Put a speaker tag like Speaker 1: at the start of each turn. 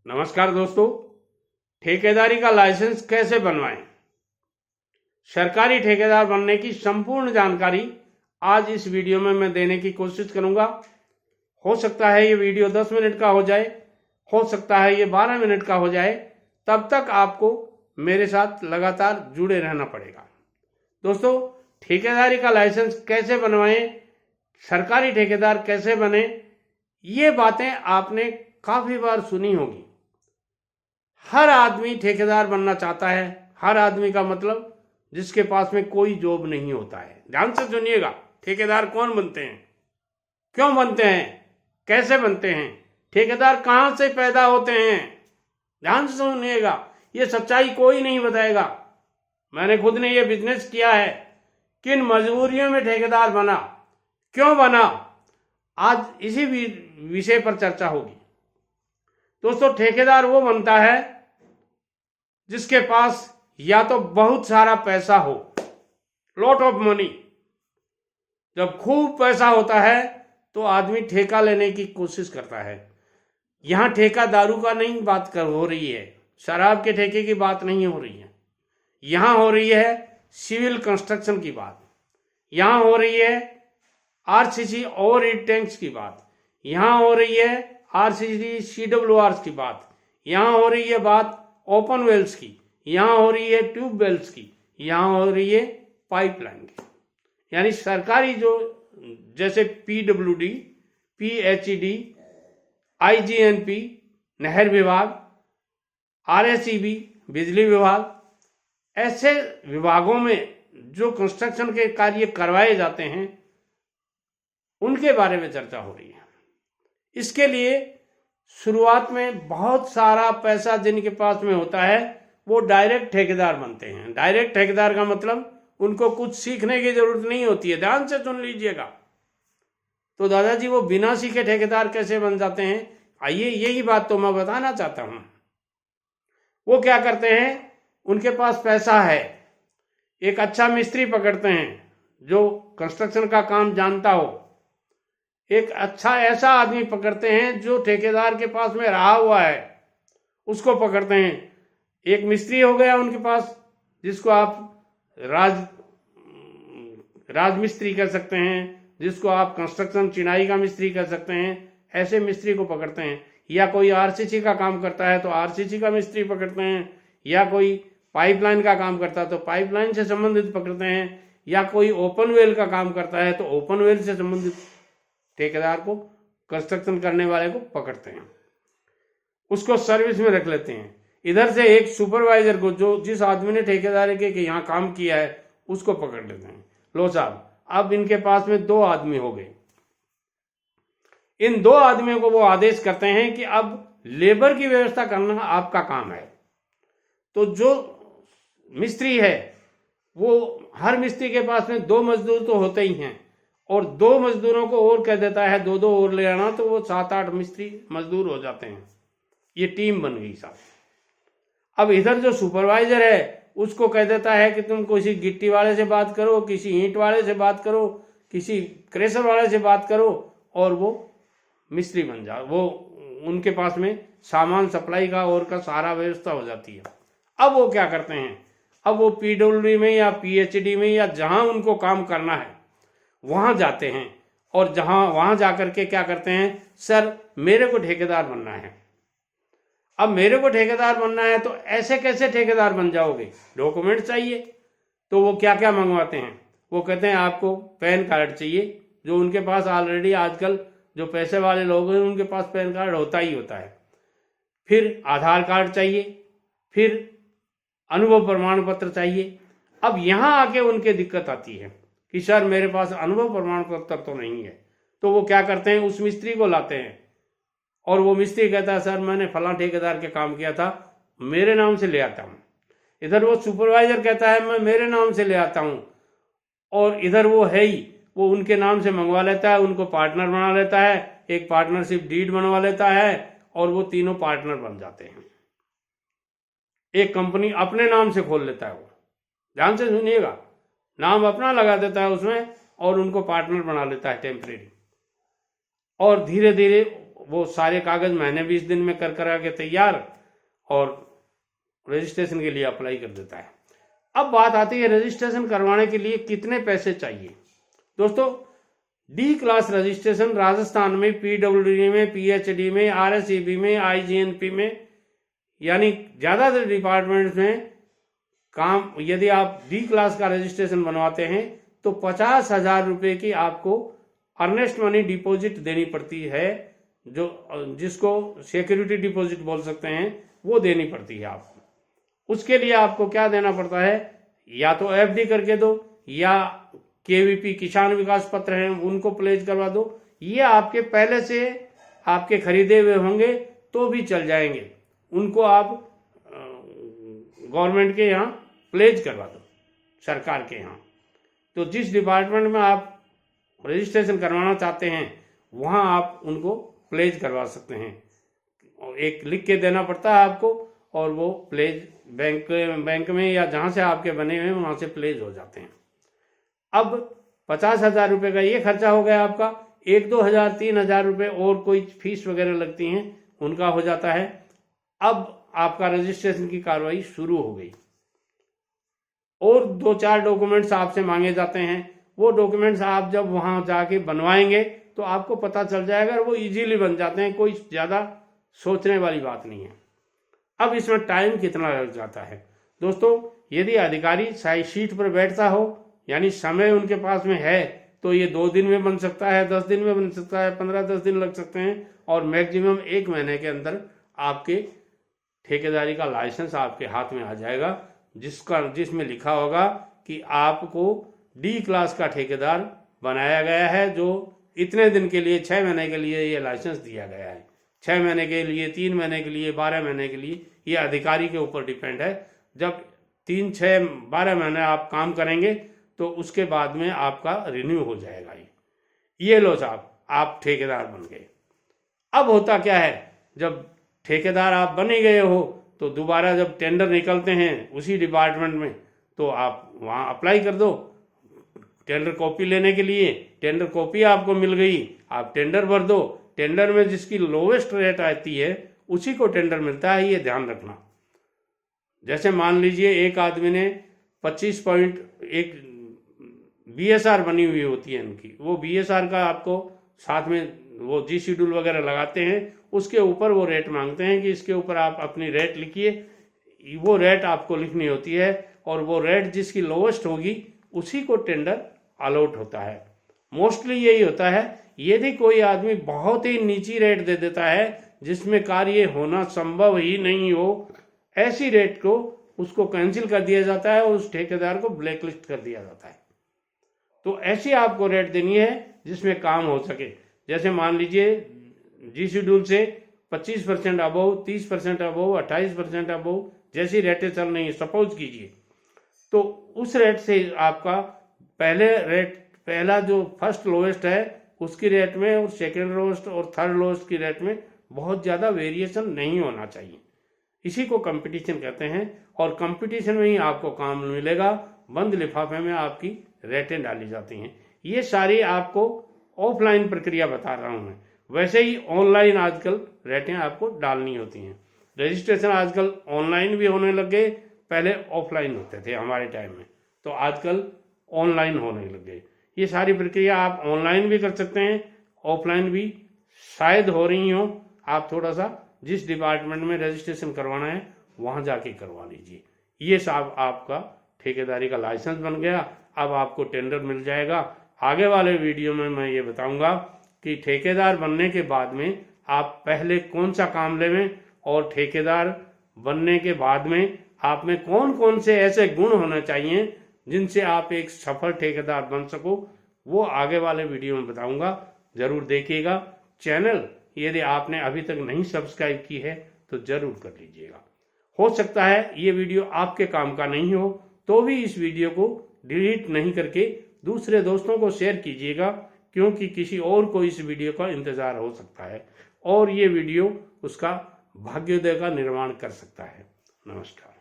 Speaker 1: नमस्कार दोस्तों, ठेकेदारी का लाइसेंस कैसे बनवाएं? सरकारी ठेकेदार बनने की संपूर्ण जानकारी आज इस वीडियो में मैं देने की कोशिश करूंगा। हो सकता है ये वीडियो 10 मिनट का हो जाए, हो सकता है ये 12 मिनट का हो जाए। तब तक आपको मेरे साथ लगातार जुड़े रहना पड़ेगा। दोस्तों, ठेकेदारी का लाइसेंस कैसे बनवाएं, सरकारी ठेकेदार कैसे बने, ये बातें आपने काफ़ी बार सुनी होगी। हर आदमी ठेकेदार बनना चाहता है। हर आदमी का मतलब जिसके पास में कोई जॉब नहीं होता है। ध्यान से सुनिएगा, ठेकेदार कौन बनते हैं, क्यों बनते हैं, कैसे बनते हैं, ठेकेदार कहाँ से पैदा होते हैं। ध्यान से सुनिएगा, ये सच्चाई कोई नहीं बताएगा। मैंने खुद ने ये बिजनेस किया है। किन मजबूरियों में ठेकेदार बना, क्यों बना, आज इसी विषय पर चर्चा होगी। दोस्तों, ठेकेदार वो बनता है जिसके पास या तो बहुत सारा पैसा हो, लॉट ऑफ मनी। जब खूब पैसा होता है तो आदमी ठेका लेने की कोशिश करता है। यहां ठेका दारू का नहीं बात हो रही है, शराब के ठेके की बात नहीं हो रही है। यहां हो रही है सिविल कंस्ट्रक्शन की बात, यहां हो रही है आरसीसी ओवर हीट टैंक्स की बात, यहां हो रही है आरसीसी CWRs की बात, यहां हो रही है बात ओपन वेल्स की, यहां हो रही है ट्यूब वेल्स की, यहां हो रही है पाइपलाइन की। यानी सरकारी जो जैसे PWD, PHED, IGNP, नहर विभाग, RSEB, बिजली विभाग, ऐसे विभागों में जो कंस्ट्रक्शन के कार्य करवाए जाते हैं उनके बारे में चर्चा हो रही है। इसके लिए शुरुआत में बहुत सारा पैसा जिनके पास में होता है वो डायरेक्ट ठेकेदार बनते हैं। डायरेक्ट ठेकेदार का मतलब उनको कुछ सीखने की जरूरत नहीं होती है। ध्यान से सुन लीजिएगा। तो दादाजी, वो बिना सीखे ठेकेदार कैसे बन जाते हैं? आइए, यही बात तो मैं बताना चाहता हूं। वो क्या करते हैं, उनके पास पैसा है, एक अच्छा मिस्त्री पकड़ते हैं जो कंस्ट्रक्शन का काम जानता हो, एक अच्छा ऐसा आदमी पकड़ते हैं जो ठेकेदार के पास में रहा हुआ है, उसको पकड़ते हैं। एक मिस्त्री हो गया उनके पास जिसको आप राज मिस्त्री कह सकते हैं, जिसको आप कंस्ट्रक्शन चिनाई का मिस्त्री कह सकते हैं। ऐसे मिस्त्री को पकड़ते हैं। या कोई आरसीसी का काम करता है तो आरसीसी का मिस्त्री पकड़ते हैं, या कोई पाइपलाइन का काम करता है तो पाइपलाइन से संबंधित पकड़ते हैं, या कोई ओपन वेल का काम करता है तो ओपन वेल से संबंधित ठेकेदार को, कंस्ट्रक्शन करने वाले को पकड़ते हैं, उसको सर्विस में रख लेते हैं। इधर से एक सुपरवाइजर को, जो जिस आदमी ने ठेकेदारी के यहाँ काम किया है, उसको पकड़ लेते हैं। लो साहब, अब इनके पास में 2 आदमी हो गए। इन 2 आदमियों को वो आदेश करते हैं कि अब लेबर की व्यवस्था करना आपका काम है। तो जो मिस्त्री है, वो हर मिस्त्री के पास में 2 मजदूर तो होते ही हैं, और 2 मजदूरों को और कह देता है 2-2 और ले आना, तो वो 7-8 मिस्त्री मजदूर हो जाते हैं। ये टीम बन गई साहब। अब इधर जो सुपरवाइजर है उसको कह देता है कि तुम किसी गिट्टी वाले से बात करो, किसी ईंट वाले से बात करो, किसी क्रेशर वाले से बात करो, और वो मिस्त्री बन जाओ। वो उनके पास में सामान सप्लाई का और का सारा व्यवस्था हो जाती है। अब वो क्या करते हैं, अब वो PWD में या PHD में या जहां उनको काम करना है वहां जाते हैं, और वहां जाकर के क्या करते हैं, सर मेरे को ठेकेदार बनना है। अब मेरे को ठेकेदार बनना है तो ऐसे कैसे ठेकेदार बन जाओगे, डॉक्यूमेंट चाहिए। तो वो क्या क्या मंगवाते हैं, वो कहते हैं आपको पैन कार्ड चाहिए, जो उनके पास ऑलरेडी आजकल जो पैसे वाले लोग हैं उनके पास पैन कार्ड होता ही होता है। फिर आधार कार्ड चाहिए, फिर अनुभव प्रमाण पत्र चाहिए। अब यहाँ आके उनके दिक्कत आती है कि सर मेरे पास अनुभव प्रमाण पत्र तो नहीं है। तो वो क्या करते हैं, उस मिस्त्री को लाते हैं, और वो मिस्त्री कहता है सर मैंने फलां ठेकेदार के काम किया था, मेरे नाम से ले आता हूँ। इधर वो सुपरवाइजर कहता है मैं मेरे नाम से ले आता हूँ, और इधर वो है ही, वो उनके नाम से मंगवा लेता है, उनको पार्टनर बना लेता है, एक पार्टनरशिप डीड बनवा लेता है, और वो तीनों पार्टनर बन जाते हैं। एक कंपनी अपने नाम से खोल लेता है वो। ध्यान से सुनिएगा, नाम अपना लगा देता है उसमें, और उनको पार्टनर बना लेता है टेम्परेरी। और धीरे धीरे वो सारे कागज महीने 20 दिन में करा के तैयार और रजिस्ट्रेशन के लिए अप्लाई कर देता है। अब बात आती है रजिस्ट्रेशन करवाने के लिए कितने पैसे चाहिए। दोस्तों, डी क्लास रजिस्ट्रेशन राजस्थान में पीडब्ल्यूडी में, पीएचडी में, आरएसईबी में, आईजीएनपी में, यानी ज़्यादातर डिपार्टमेंट्स में काम, यदि आप डी क्लास का रजिस्ट्रेशन बनवाते हैं तो 50,000 रुपये की आपको अर्नेस्ट मनी डिपॉजिट देनी पड़ती है, जिसको सिक्योरिटी डिपॉजिट बोल सकते हैं, वो देनी पड़ती है आपको। उसके लिए आपको क्या देना पड़ता है, या तो एफडी करके दो, या केवीपी किसान विकास पत्र हैं उनको प्लेज करवा दो, ये आपके पहले से आपके खरीदे हुए होंगे तो भी चल जाएंगे, उनको आप गवर्नमेंट के यहाँ प्लेज करवा दो, सरकार के यहाँ। तो जिस डिपार्टमेंट में आप रजिस्ट्रेशन करवाना चाहते हैं वहाँ आप उनको प्लेज करवा सकते हैं। एक लिख के देना पड़ता है आपको, और वो प्लेज बैंक में या जहाँ से आपके बने हुए हैं वहाँ से प्लेज हो जाते हैं। अब 50,000 रुपये का ये खर्चा हो गया आपका। 1-2 हज़ार 3 हज़ार रुपये और कोई फीस वगैरह लगती हैं उनका हो जाता है। अब आपका रजिस्ट्रेशन की कार्रवाई शुरू हो गई और 2-4 डॉक्यूमेंट्स आपसे मांगे जाते हैं। वो डॉक्यूमेंट्स आप जब वहाँ जाके बनवाएंगे तो आपको पता चल जाएगा, और वो इजीली बन जाते हैं, कोई ज़्यादा सोचने वाली बात नहीं है। अब इसमें टाइम कितना लग जाता है दोस्तों, यदि अधिकारी सीट पर बैठता हो, यानी समय उनके पास में है, तो ये 2 दिन में बन सकता है, 10 दिन में बन सकता है, 15-10 दिन लग सकते हैं, और मैक्सिमम 1 महीने के अंदर आपके ठेकेदारी का लाइसेंस आपके हाथ में आ जाएगा, जिसमें लिखा होगा कि आपको डी क्लास का ठेकेदार बनाया गया है, जो इतने दिन के लिए 6 महीने के लिए ये लाइसेंस दिया गया है। 6 महीने के लिए, 3 महीने के लिए, 12 महीने के लिए, ये अधिकारी के ऊपर डिपेंड है। जब 3, 6, 12 महीने आप काम करेंगे तो उसके बाद में आपका रिन्यू हो जाएगा। ये लो साहब, आप ठेकेदार बन गए। अब होता क्या है, जब ठेकेदार आप बन ही गए हो तो दोबारा जब टेंडर निकलते हैं उसी डिपार्टमेंट में, तो आप वहाँ अप्लाई कर दो टेंडर कॉपी लेने के लिए। टेंडर कॉपी आपको मिल गई, आप टेंडर भर दो। टेंडर में जिसकी लोवेस्ट रेट आती है उसी को टेंडर मिलता है, ये ध्यान रखना। जैसे मान लीजिए एक आदमी ने 25.1 BSR बनी हुई होती है इनकी, वो BSR का आपको साथ में वो जी शेड्यूल वगैरह लगाते हैं, उसके ऊपर वो रेट मांगते हैं कि इसके ऊपर आप अपनी रेट लिखिए। वो रेट आपको लिखनी होती है, और वो रेट जिसकी लोवेस्ट होगी उसी को टेंडर अलॉट होता है। मोस्टली यही होता है। यदि कोई आदमी बहुत ही नीची रेट दे देता है जिसमें कार्य होना संभव ही नहीं हो, ऐसी रेट को उसको कैंसिल कर दिया जाता है और उस ठेकेदार को ब्लैकलिस्ट कर दिया जाता है। तो ऐसी आपको रेट देनी है जिसमें काम हो सके। जैसे मान लीजिए जी शेड्यूल से 25% अबव, 30% अबव, 28% अबव जैसी रेटें चल रही हैं, सपोज कीजिए, तो उस रेट से आपका पहला जो फर्स्ट लोवेस्ट है उसकी रेट में और सेकेंड लोवेस्ट और थर्ड लोवेस्ट की रेट में बहुत ज़्यादा वेरिएशन नहीं होना चाहिए। इसी को कंपटीशन कहते हैं, और कंपटीशन में ही आपको काम मिलेगा। बंद लिफाफे में आपकी रेटें डाली जाती हैं। ये सारी आपको ऑफलाइन प्रक्रिया बता रहा हूँ मैं। वैसे ही ऑनलाइन आजकल रेटें आपको डालनी होती हैं। रजिस्ट्रेशन आजकल ऑनलाइन भी होने लग गए, पहले ऑफलाइन होते थे हमारे टाइम में, तो आजकल ऑनलाइन होने लग गए। ये सारी प्रक्रिया आप ऑनलाइन भी कर सकते हैं, ऑफलाइन भी शायद हो रही हो। आप थोड़ा सा जिस डिपार्टमेंट में रजिस्ट्रेशन करवाना है वहाँ जाके करवा लीजिए। ये सब आपका ठेकेदारी का लाइसेंस बन गया। अब आपको टेंडर मिल जाएगा। आगे वाले वीडियो में मैं ये बताऊंगा कि ठेकेदार बनने के बाद में आप पहले कौन सा काम लेवें, और ठेकेदार बनने के बाद में आप में कौन कौन से ऐसे गुण होने चाहिए जिनसे आप एक सफल ठेकेदार बन सको। वो आगे वाले वीडियो में बताऊंगा, जरूर देखिएगा। चैनल यदि आपने अभी तक नहीं सब्सक्राइब की है तो जरूर कर लीजिएगा। हो सकता है ये वीडियो आपके काम का नहीं हो, तो भी इस वीडियो को डिलीट नहीं करके दूसरे दोस्तों को शेयर कीजिएगा, क्योंकि किसी और को इस वीडियो का इंतजार हो सकता है और ये वीडियो उसका भाग्योदय का निर्माण कर सकता है। नमस्कार।